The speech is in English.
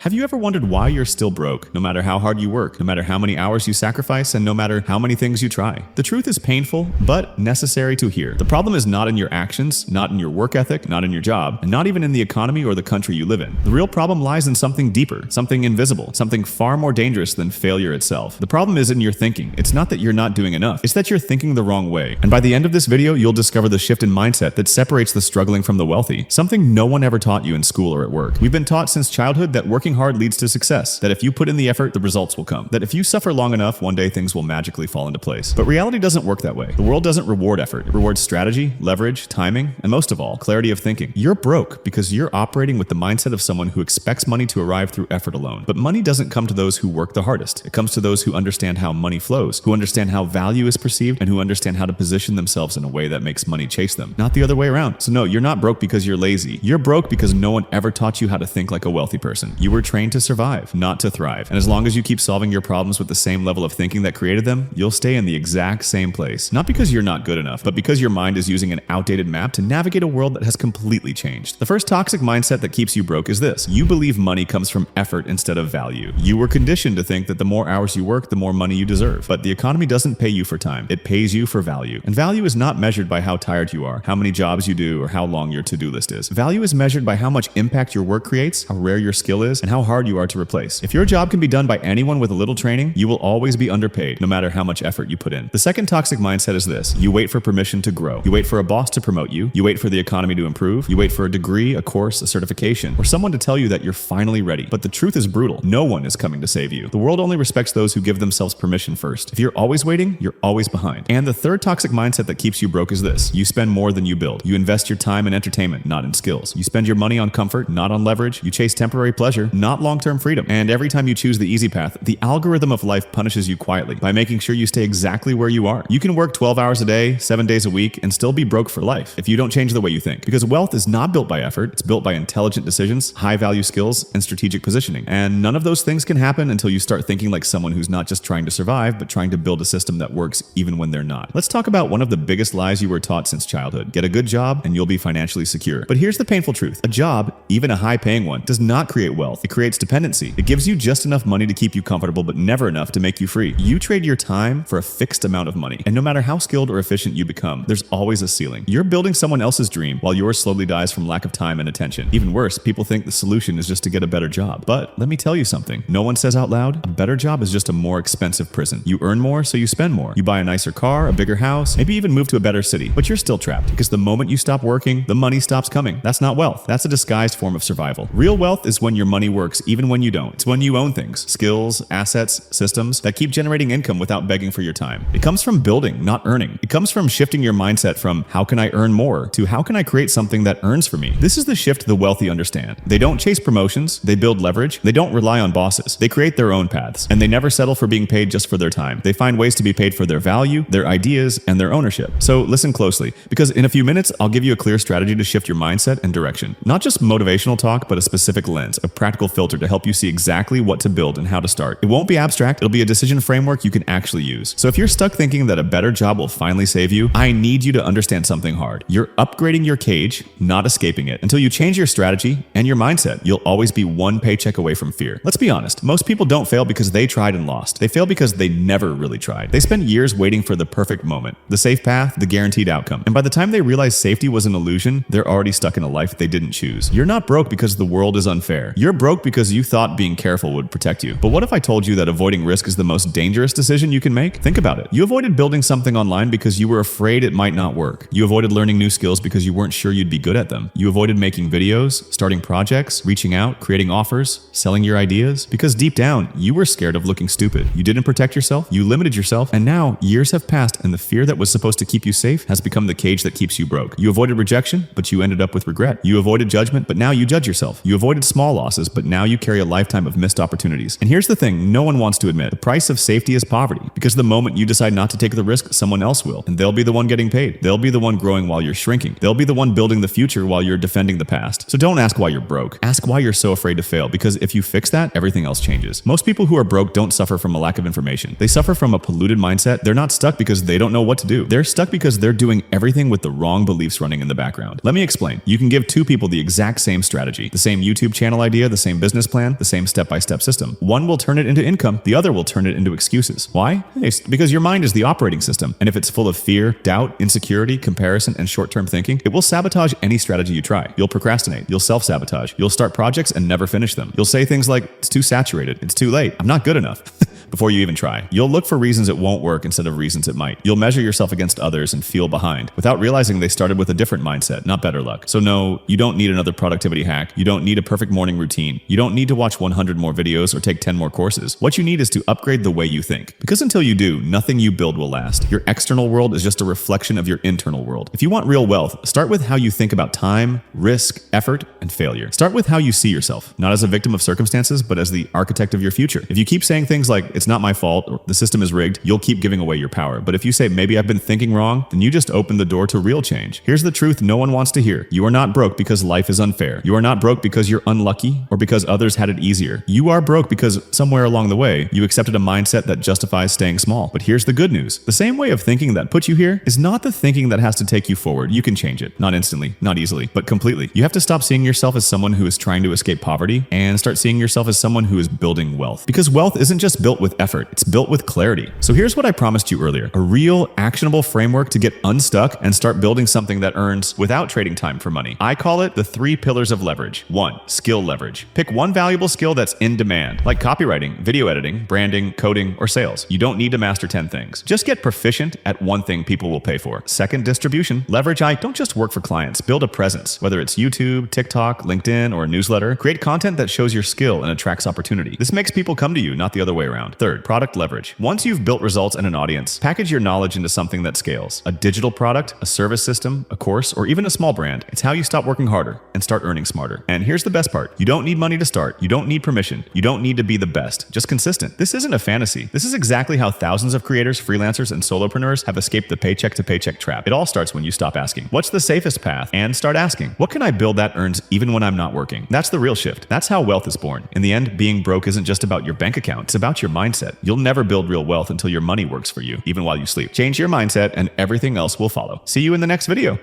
Have you ever wondered why you're still broke, no matter how hard you work, no matter how many hours you sacrifice, and no matter how many things you try? The truth is painful, but necessary to hear. The problem is not in your actions, not in your work ethic, not in your job, and not even in the economy or the country you live in. The real problem lies in something deeper, something invisible, something far more dangerous than failure itself. The problem is in your thinking. It's not that you're not doing enough, it's that you're thinking the wrong way. And by the end of this video, you'll discover the shift in mindset that separates the struggling from the wealthy, something no one ever taught you in school or at work. We've been taught since childhood that working hard leads to success, that if you put in the effort, the results will come, that if you suffer long enough, one day things will magically fall into place. But reality doesn't work that way. The world doesn't reward effort. It rewards strategy, leverage, timing, and most of all, clarity of thinking. You're broke because you're operating with the mindset of someone who expects money to arrive through effort alone. But money doesn't come to those who work the hardest. It comes to those who understand how money flows, who understand how value is perceived, and who understand how to position themselves in a way that makes money chase them, not the other way around. So no, you're not broke because you're lazy. You're broke because no one ever taught you how to think like a wealthy person. You were trained to survive, not to thrive. And as long as you keep solving your problems with the same level of thinking that created them, you'll stay in the exact same place. Not because you're not good enough, but because your mind is using an outdated map to navigate a world that has completely changed. The first toxic mindset that keeps you broke is this: you believe money comes from effort instead of value. You were conditioned to think that the more hours you work, the more money you deserve. But the economy doesn't pay you for time. It pays you for value. And value is not measured by how tired you are, how many jobs you do, or how long your to-do list is. Value is measured by how much impact your work creates, how rare your skill is, and how hard you are to replace. If your job can be done by anyone with a little training, you will always be underpaid, no matter how much effort you put in. The second toxic mindset is this: you wait for permission to grow. You wait for a boss to promote you. You wait for the economy to improve. You wait for a degree, a course, a certification, or someone to tell you that you're finally ready. But the truth is brutal. No one is coming to save you. The world only respects those who give themselves permission first. If you're always waiting, you're always behind. And the third toxic mindset that keeps you broke is this: you spend more than you build. You invest your time in entertainment, not in skills. You spend your money on comfort, not on leverage. You chase temporary pleasure, not long-term freedom. And every time you choose the easy path, the algorithm of life punishes you quietly by making sure you stay exactly where you are. You can work 12 hours a day, 7 days a week, and still be broke for life if you don't change the way you think. Because wealth is not built by effort, it's built by intelligent decisions, high-value skills, and strategic positioning. And none of those things can happen until you start thinking like someone who's not just trying to survive, but trying to build a system that works even when they're not. Let's talk about one of the biggest lies you were taught since childhood. Get a good job and you'll be financially secure. But here's the painful truth: a job, even a high-paying one, does not create wealth. It creates dependency. It gives you just enough money to keep you comfortable, but never enough to make you free. You trade your time for a fixed amount of money. And no matter how skilled or efficient you become, there's always a ceiling. You're building someone else's dream while yours slowly dies from lack of time and attention. Even worse, people think the solution is just to get a better job. But let me tell you something no one says out loud: a better job is just a more expensive prison. You earn more, so you spend more. You buy a nicer car, a bigger house, maybe even move to a better city. But you're still trapped because the moment you stop working, the money stops coming. That's not wealth. That's a disguised form of survival. Real wealth is when your money works even when you don't. It's when you own things, skills, assets, systems that keep generating income without begging for your time. It comes from building, not earning. It comes from shifting your mindset from how can I earn more to how can I create something that earns for me. This is the shift the wealthy understand. They don't chase promotions, they build leverage, they don't rely on bosses, they create their own paths, and they never settle for being paid just for their time. They find ways to be paid for their value, their ideas, and their ownership. So listen closely, because in a few minutes, I'll give you a clear strategy to shift your mindset and direction. Not just motivational talk, but a specific lens, a practical filter to help you see exactly what to build and how to start. It won't be abstract, it'll be a decision framework you can actually use. So if you're stuck thinking that a better job will finally save you, I need you to understand something hard. You're upgrading your cage, not escaping it. Until you change your strategy and your mindset, you'll always be one paycheck away from fear. Let's be honest, most people don't fail because they tried and lost. They fail because they never really tried. They spend years waiting for the perfect moment, the safe path, the guaranteed outcome. And by the time they realize safety was an illusion, they're already stuck in a life they didn't choose. You're not broke because the world is unfair. You're broke because you thought being careful would protect you. But what if I told you that avoiding risk is the most dangerous decision you can make? Think about it. You avoided building something online because you were afraid it might not work. You avoided learning new skills because you weren't sure you'd be good at them. You avoided making videos, starting projects, reaching out, creating offers, selling your ideas, because deep down, you were scared of looking stupid. You didn't protect yourself, you limited yourself, and now years have passed and the fear that was supposed to keep you safe has become the cage that keeps you broke. You avoided rejection, but you ended up with regret. You avoided judgment, but now you judge yourself. You avoided small losses, but now you carry a lifetime of missed opportunities. And here's the thing no one wants to admit: the price of safety is poverty, because the moment you decide not to take the risk, someone else will, and they'll be the one getting paid. They'll be the one growing while you're shrinking. They'll be the one building the future while you're defending the past. So don't ask why you're broke. Ask why you're so afraid to fail, because if you fix that, everything else changes. Most people who are broke don't suffer from a lack of information. They suffer from a polluted mindset. They're not stuck because they don't know what to do. They're stuck because they're doing everything with the wrong beliefs running in the background. Let me explain. You can give two people the exact same strategy, the same YouTube channel idea, the same business plan, the same step-by-step system. One will turn it into income, the other will turn it into excuses. Why? Because your mind is the operating system, and if it's full of fear, doubt, insecurity, comparison, and short-term thinking, it will sabotage any strategy you try. You'll procrastinate, you'll self-sabotage, you'll start projects and never finish them. You'll say things like, it's too saturated, it's too late, I'm not good enough. Before you even try. You'll look for reasons it won't work instead of reasons it might. You'll measure yourself against others and feel behind without realizing they started with a different mindset, not better luck. So no, you don't need another productivity hack. You don't need a perfect morning routine. You don't need to watch 100 more videos or take 10 more courses. What you need is to upgrade the way you think. Because until you do, nothing you build will last. Your external world is just a reflection of your internal world. If you want real wealth, start with how you think about time, risk, effort, and failure. Start with how you see yourself, not as a victim of circumstances, but as the architect of your future. If you keep saying things like, it's not my fault, or the system is rigged, you'll keep giving away your power. But if you say, maybe I've been thinking wrong, then you just open the door to real change. Here's the truth no one wants to hear. You are not broke because life is unfair. You are not broke because you're unlucky or because others had it easier. You are broke because somewhere along the way, you accepted a mindset that justifies staying small. But here's the good news. The same way of thinking that put you here is not the thinking that has to take you forward. You can change it. Not instantly, not easily, but completely. You have to stop seeing yourself as someone who is trying to escape poverty and start seeing yourself as someone who is building wealth. Because wealth isn't just built with effort, it's built with clarity. So here's what I promised you earlier, a real actionable framework to get unstuck and start building something that earns without trading time for money. I call it the 3 pillars of leverage. 1, skill leverage. Pick one valuable skill that's in demand, like copywriting, video editing, branding, coding, or sales. You don't need to master 10 things. Just get proficient at one thing people will pay for. 2nd, distribution. Leverage don't just work for clients. Build a presence, whether it's YouTube, TikTok, LinkedIn, or a newsletter. Create content that shows your skill and attracts opportunity. This makes people come to you, not the other way around. 3rd, product leverage. Once you've built results and an audience, package your knowledge into something that scales. A digital product, a service system, a course, or even a small brand. It's how you stop working harder and start earning smarter. And here's the best part. You don't need money to start. You don't need permission. You don't need to be the best. Just consistent. This isn't a fantasy. This is exactly how thousands of creators, freelancers, and solopreneurs have escaped the paycheck-to-paycheck trap. It all starts when you stop asking, what's the safest path? And start asking, what can I build that earns even when I'm not working? That's the real shift. That's how wealth is born. In the end, being broke isn't just about your bank account. It's about your mindset. You'll never build real wealth until your money works for you, even while you sleep. Change your mindset and everything else will follow. See you in the next video.